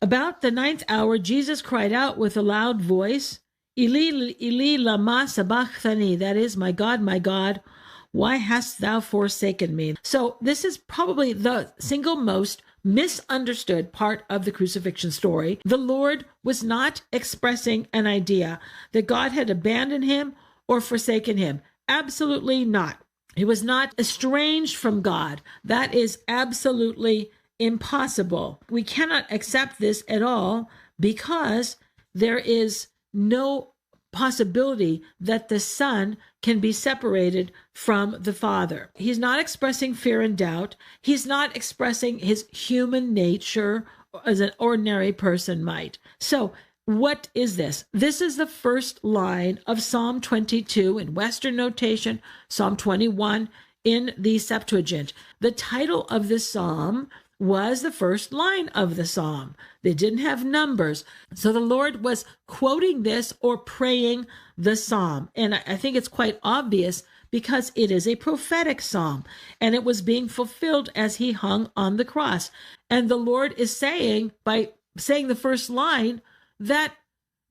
About the 9th hour, Jesus cried out with a loud voice, Eli, Eli, lama sabachthani, that is, my God, why hast thou forsaken me? So this is probably the single most misunderstood part of the crucifixion story. The Lord was not expressing an idea that God had abandoned him or forsaken him. Absolutely not. He was not estranged from God. That is absolutely impossible. We cannot accept this at all because there is no possibility that the Son can be separated from the Father. He's not expressing fear and doubt. He's not expressing his human nature as an ordinary person might. So what is this? This is the first line of Psalm 22 in Western notation, Psalm 21 in the Septuagint. The title of this psalm was the first line of the psalm. They didn't have numbers. So the Lord was quoting this or praying the psalm. And I think it's quite obvious because it is a prophetic psalm and it was being fulfilled as he hung on the cross. And the Lord is saying, by saying the first line, that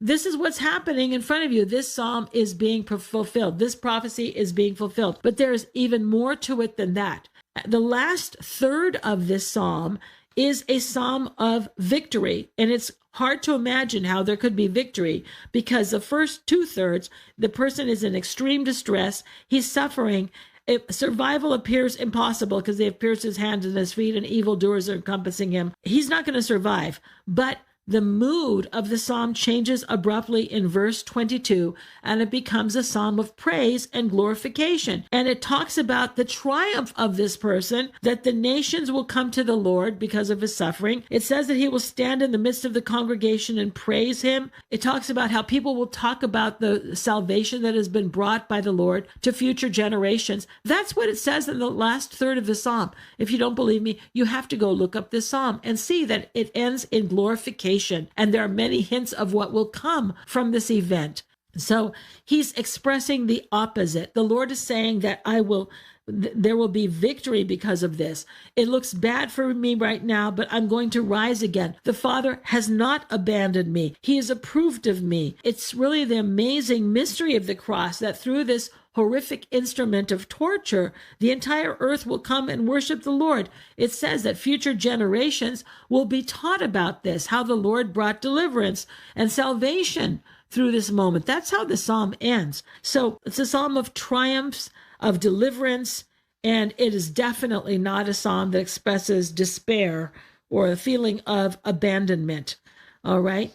this is what's happening in front of you. This psalm is being fulfilled. This prophecy is being fulfilled. But there's even more to it than that. The last third of this psalm is a psalm of victory. And it's hard to imagine how there could be victory because the first 2/3, the person is in extreme distress. He's suffering. Survival appears impossible because they have pierced his hands and his feet and evildoers are encompassing him. He's not going to survive. But the mood of the psalm changes abruptly in verse 22, and it becomes a psalm of praise and glorification. And it talks about the triumph of this person, that the nations will come to the Lord because of his suffering. It says that he will stand in the midst of the congregation and praise him. It talks about how people will talk about the salvation that has been brought by the Lord to future generations. That's what it says in the last third of the psalm. If you don't believe me, you have to go look up this psalm and see that it ends in glorification. And there are many hints of what will come from this event. So he's expressing the opposite. The Lord is saying that there will be victory because of this. It looks bad for me right now, but I'm going to rise again. The Father has not abandoned me. He has approved of me. It's really the amazing mystery of the cross that through this horrific instrument of torture, the entire earth will come and worship the Lord. It says that future generations will be taught about this, how the Lord brought deliverance and salvation through this moment. That's how the psalm ends. So it's a psalm of triumphs, of deliverance, and it is definitely not a psalm that expresses despair or a feeling of abandonment. All right.